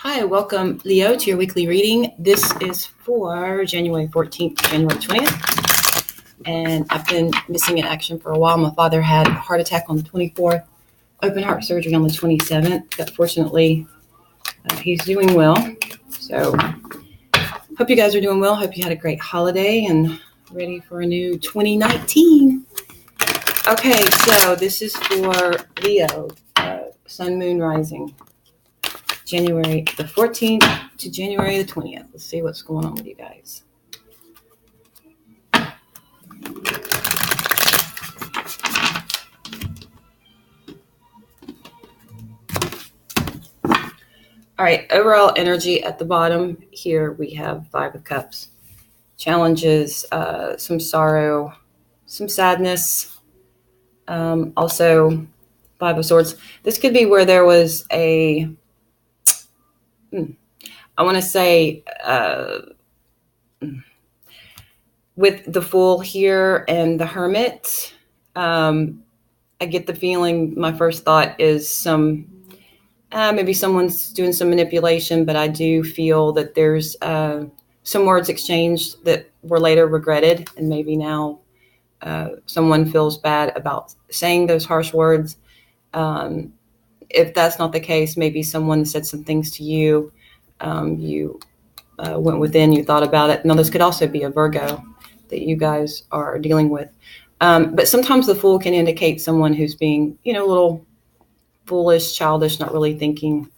Hi, welcome Leo to your weekly reading. This is for January 14th to January 20th. And I've been missing in action for a while. My father had a heart attack on the 24th, open heart surgery on the 27th, but fortunately he's doing well. So hope you guys are doing well. Hope you had a great holiday and ready for a new 2019. Okay, so this is for Leo, Sun, Moon, Rising. January the 14th to January the 20th. Let's see what's going on with you guys. All right, overall energy at the bottom here, we have Five of Cups. Challenges, some sorrow, some sadness. Also, Five of Swords. This could be where there was I want to say, with the Fool here and the Hermit, I get the feeling, my first thought is maybe someone's doing some manipulation, but I do feel that there's some words exchanged that were later regretted, and maybe now someone feels bad about saying those harsh words. If that's not the case, maybe someone said some things to you. You went within, you thought about it. Now, this could also be a Virgo that you guys are dealing with. But sometimes the Fool can indicate someone who's being, a little foolish, childish, not really thinking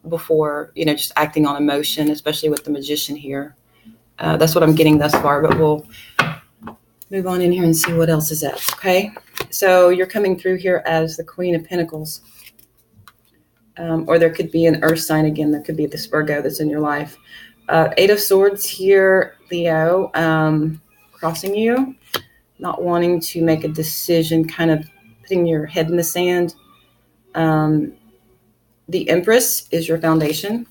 before, just acting on emotion, especially with the Magician here. That's what I'm getting thus far, but we'll move on in here and see what else is up, okay? So you're coming through here as the Queen of Pentacles. Or there could be an earth sign again. There could be this Virgo that's in your life. Eight of Swords here, Leo, crossing you, not wanting to make a decision, kind of putting your head in the sand. The Empress is your foundation.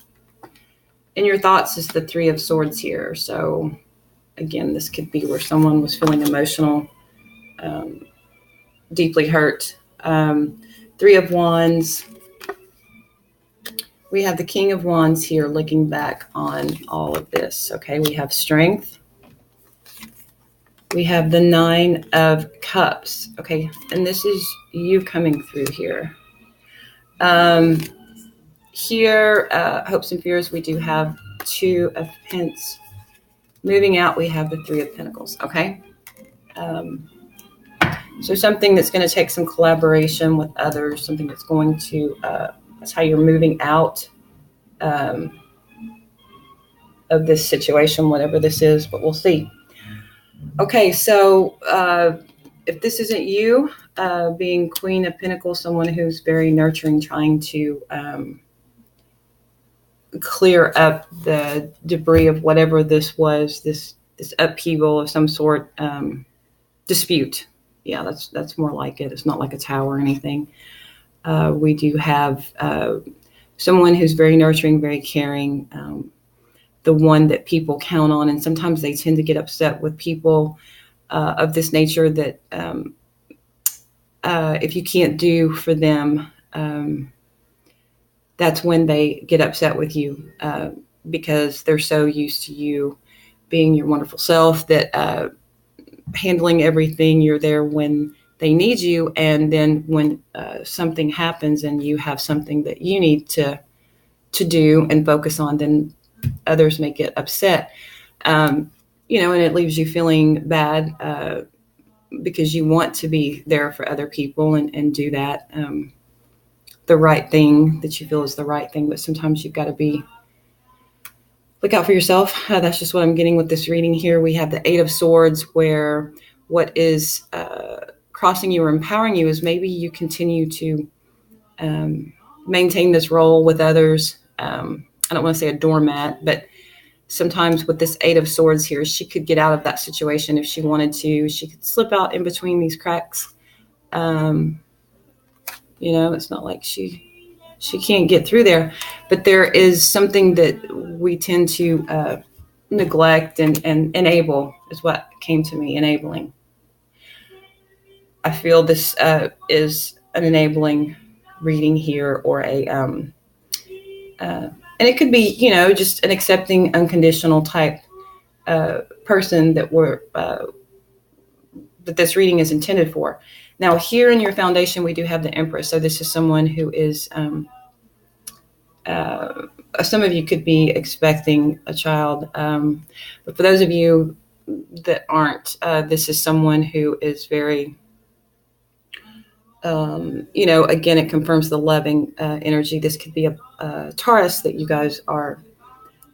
In your thoughts is the Three of Swords here. So again, this could be where someone was feeling emotional, deeply hurt. Three of Wands. We have the King of Wands here looking back on all of this. Okay, we have Strength. We have the Nine of Cups. Okay, and this is you coming through here. Here, Hopes and Fears, we do have Two of Pentacles. Moving out, we have the Three of Pentacles. Okay. So something that's going to take some collaboration with others, something that's going to, that's how you're moving out of this situation, whatever this is, but we'll see. Okay, so if this isn't you, being Queen of Pentacles, someone who's very nurturing, trying to clear up the debris of whatever this was, this upheaval of some sort, dispute. Yeah, that's more like it. It's not like a tower or anything. We do have someone who's very nurturing, very caring, the one that people count on. And sometimes they tend to get upset with people of this nature that if you can't do for them, that's when they get upset with you because they're so used to you being your wonderful self that handling everything, you're there when they need you. And then when something happens and you have something that you need to do and focus on, then others may get upset, and it leaves you feeling bad because you want to be there for other people and do that, the right thing that you feel is the right thing. But sometimes you've got to look out for yourself. That's just what I'm getting with this reading here. We have the Eight of Swords, where what is crossing you or empowering you is maybe you continue to maintain this role with others. I don't want to say a doormat, but sometimes with this Eight of Swords here, she could get out of that situation if she wanted to. She could slip out in between these cracks. It's not like she can't get through there, but there is something that we tend to neglect and enable is what came to me, enabling. I feel this is an enabling reading here, or And it could be, just an accepting, unconditional type person that this reading is intended for. Now, here in your foundation, we do have the Empress. So this is someone who is, some of you could be expecting a child. But for those of you that aren't, this is someone who is very, again, it confirms the loving energy. This could be a Taurus that you guys are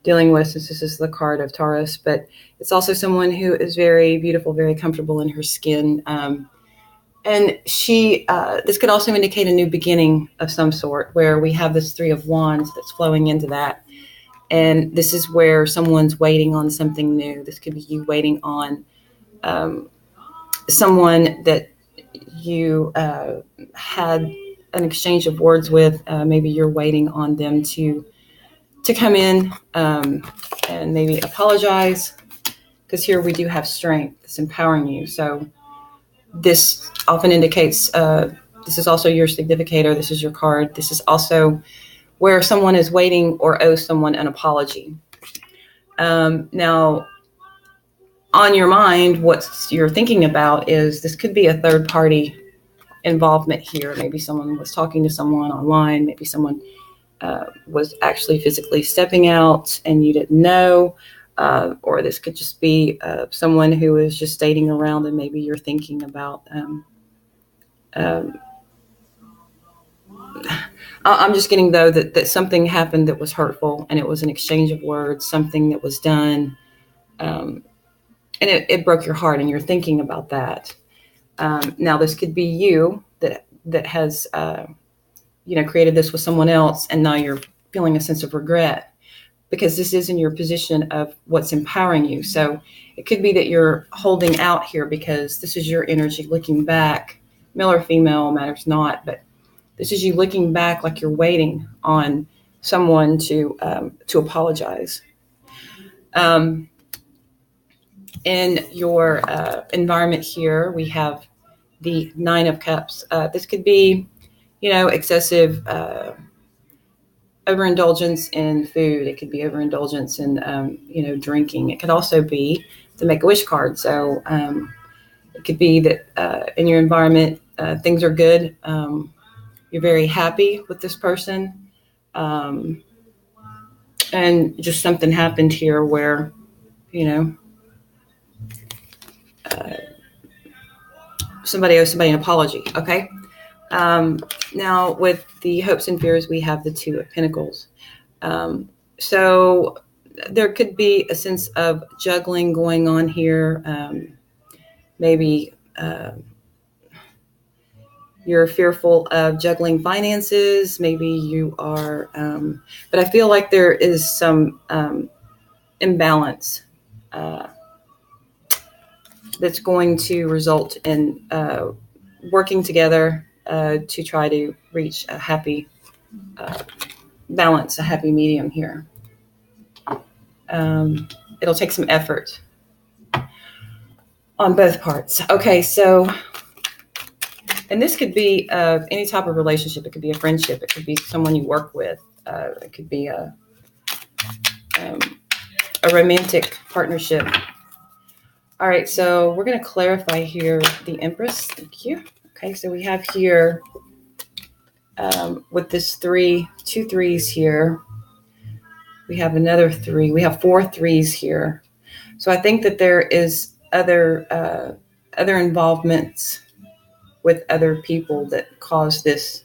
dealing with, since this is the card of Taurus, but it's also someone who is very beautiful, very comfortable in her skin. And this could also indicate a new beginning of some sort, where we have this Three of Wands that's flowing into that. And this is where someone's waiting on something new. This could be you waiting on someone that you had an exchange of words with. Maybe you're waiting on them to come in and maybe apologize, because here we do have strength. It's empowering you. So this often indicates this is also your significator. This is your card. This is also where someone is waiting or owes someone an apology. Now, on your mind, what you're thinking about is this could be a third party involvement here. Maybe someone was talking to someone online. Maybe someone was actually physically stepping out and you didn't know. Or this could just be someone who is just dating around, and maybe you're thinking about I'm just getting, though, that something happened that was hurtful, and it was an exchange of words, something that was done, and it broke your heart, and you're thinking about that. Now, this could be you that has created this with someone else, and now you're feeling a sense of regret, because this is in your position of what's empowering you. So it could be that you're holding out here because this is your energy looking back. Male or female matters not, but this is you looking back like you're waiting on someone to apologize. In your environment here, we have the Nine of Cups. This could be, excessive overindulgence in food. It could be overindulgence in, drinking. It could also be the Make-A-Wish card. So it could be that in your environment, things are good. You're very happy with this person. And just something happened here where, somebody owes somebody an apology. Okay. Now, with the hopes and fears, we have the Two of Pentacles. So there could be a sense of juggling going on here. Maybe you're fearful of juggling finances. Maybe you are, but I feel like there is some imbalance that's going to result in working together to try to reach a happy balance, a happy medium here. It'll take some effort on both parts. Okay, so, and this could be any type of relationship. It could be a friendship. It could be someone you work with. It could be a romantic partnership. All right, so we're going to clarify here the Empress. Thank you. Okay, so we have here with this two threes here. We have another three. We have 4 threes here. So I think that there is other involvements with other people that cause this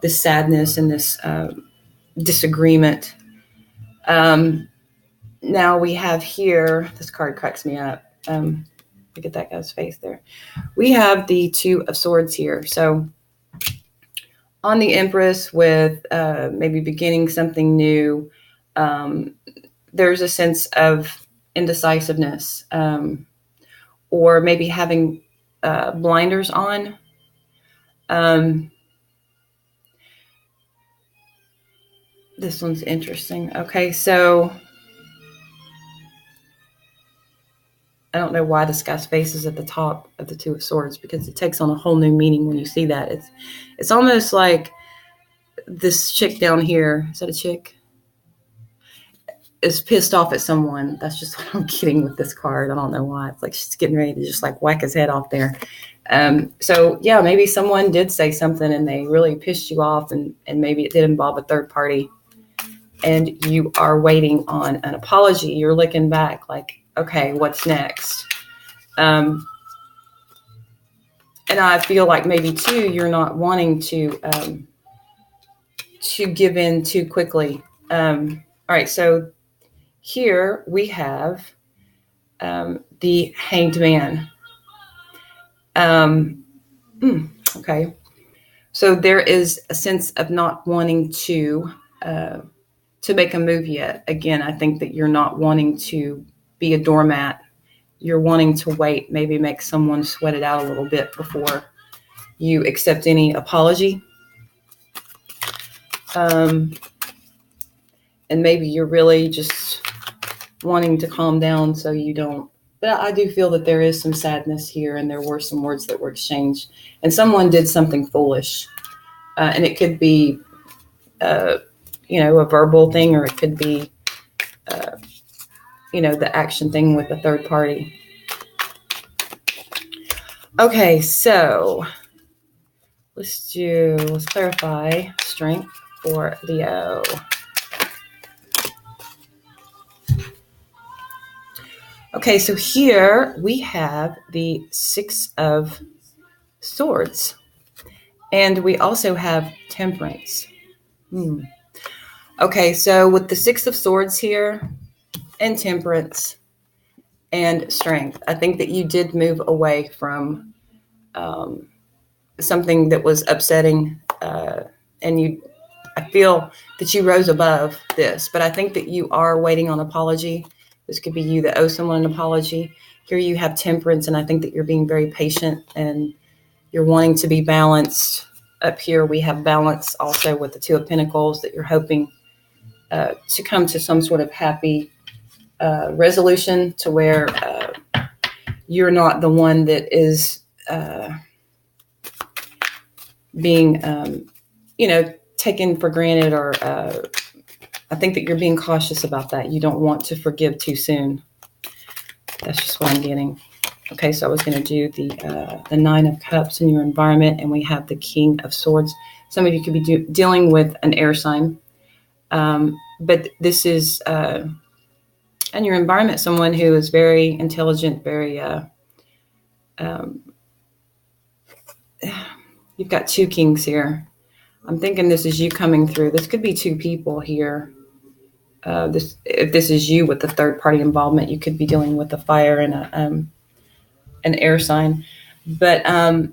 sadness and this disagreement. Now we have here, this card cracks me up. Look at that guy's face there. We have the Two of Swords here. So on the Empress, with maybe beginning something new, there's a sense of indecisiveness, or maybe having blinders on. This one's interesting. Okay, so I don't know why this guy's face is at the top of the Two of Swords, because it takes on a whole new meaning when you see that. It's almost like this chick down here. Is that a chick? is pissed off at someone. That's just what I'm getting with this card. I don't know why. It's like she's getting ready to just like whack his head off there. So yeah, maybe someone did say something and they really pissed you off, and maybe it did involve a third party, and you are waiting on an apology. You're looking back like, okay, what's next? And I feel like maybe too, you're not wanting to give in too quickly. All right, so here we have the Hanged Man. Okay, so there is a sense of not wanting to make a move yet. Again, I think that you're not wanting to be a doormat. You're wanting to wait, maybe make someone sweat it out a little bit before you accept any apology. And maybe you're really just wanting to calm down so you don't. But I do feel that there is some sadness here, and there were some words that were exchanged, and someone did something foolish. And it could be, a verbal thing, or it could be, the action thing with the third party. Okay, so let's clarify strength for Leo. Okay, so here we have the Six of Swords, and we also have Temperance. Okay, so with the Six of Swords here, and Temperance, and Strength, I think that you did move away from something that was upsetting, and I feel that you rose above this, but I think that you are waiting on apology. This could be you that owe someone an apology. Here you have Temperance, and I think that you're being very patient and you're wanting to be balanced. Up here we have balance also with the Two of Pentacles, that you're hoping to come to some sort of happy resolution to where you're not the one that is being, taken for granted, or I think that you're being cautious about that. You don't want to forgive too soon. That's just what I'm getting. Okay, so I was going to do the Nine of Cups in your environment, and we have the King of Swords. Some of you could be dealing with an air sign, but this is, in your environment, someone who is very intelligent, very, you've got two kings here. I'm thinking this is you coming through. This could be two people here. If this is you with the third party involvement, you could be dealing with a fire and an air sign. But I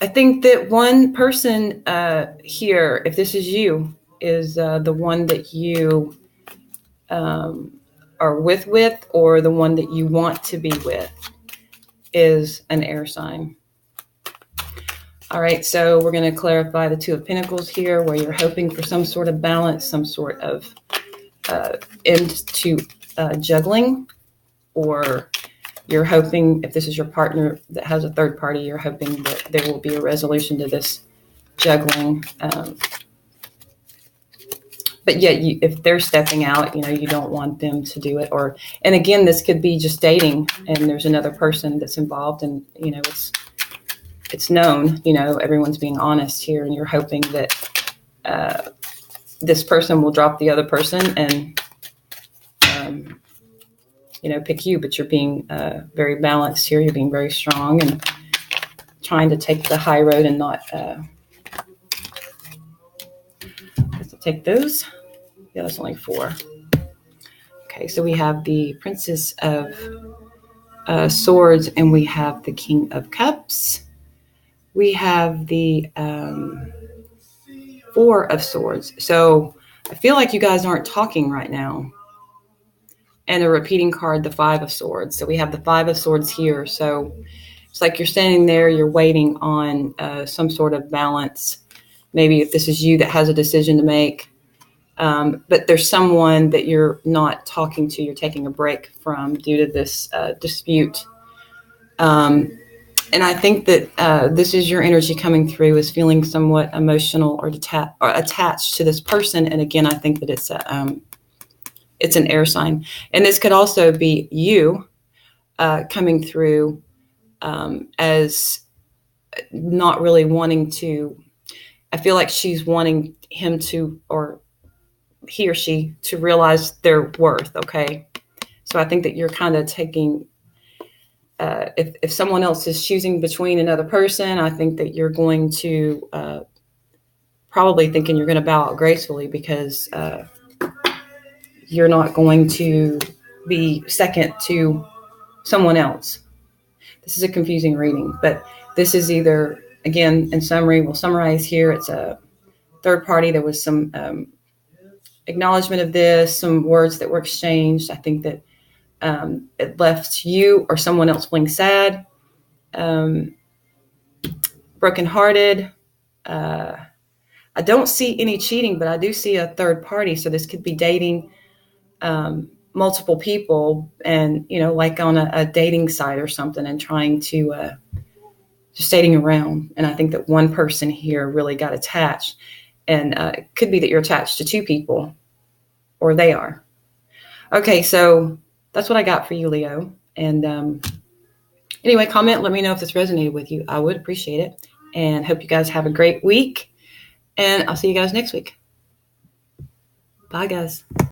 think that one person here, if this is you, is the one that you are with, or the one that you want to be with, is an air sign. All right, so we're going to clarify the Two of Pentacles here, where you're hoping for some sort of balance, some sort of end to juggling, or you're hoping, if this is your partner that has a third party, you're hoping that there will be a resolution to this juggling. But yet, if they're stepping out, you don't want them to do it. And again, this could be just dating, and there's another person that's involved, and it's known, everyone's being honest here, and you're hoping that this person will drop the other person and, pick you, but you're being very balanced here. You're being very strong and trying to take the high road and not take those. Yeah, that's only 4. Okay, so we have the Princess of Swords, and we have the King of Cups. We have the 4 of Swords. So I feel like you guys aren't talking right now. And a repeating card, the 5 of Swords. So we have the 5 of Swords here. So it's like you're standing there, you're waiting on some sort of balance. Maybe if this is you that has a decision to make. But there's someone that you're not talking to, you're taking a break from due to this dispute. And I think that this is your energy coming through, is feeling somewhat emotional or attached to this person. And again, I think that it's an air sign, and this could also be you coming through as not really wanting to. I feel like she's wanting him to, or he or she, to realize their worth. Okay, so I think that you're kind of taking. If someone else is choosing between another person, I think that you're going to probably thinking you're going to bow out gracefully, because you're not going to be second to someone else. This is a confusing reading, but this is either, again, in summary, we'll summarize here. It's a third party. There was some acknowledgement of this, some words that were exchanged. I think that it left you or someone else feeling sad, brokenhearted. I don't see any cheating, but I do see a third party. So this could be dating multiple people, and like on a dating site or something, and trying to just dating around. And I think that one person here really got attached, and it could be that you're attached to two people, or they are. Okay, so that's what I got for you, Leo. And anyway, comment, let me know if this resonated with you. I would appreciate it, and hope you guys have a great week, and I'll see you guys next week. Bye, guys.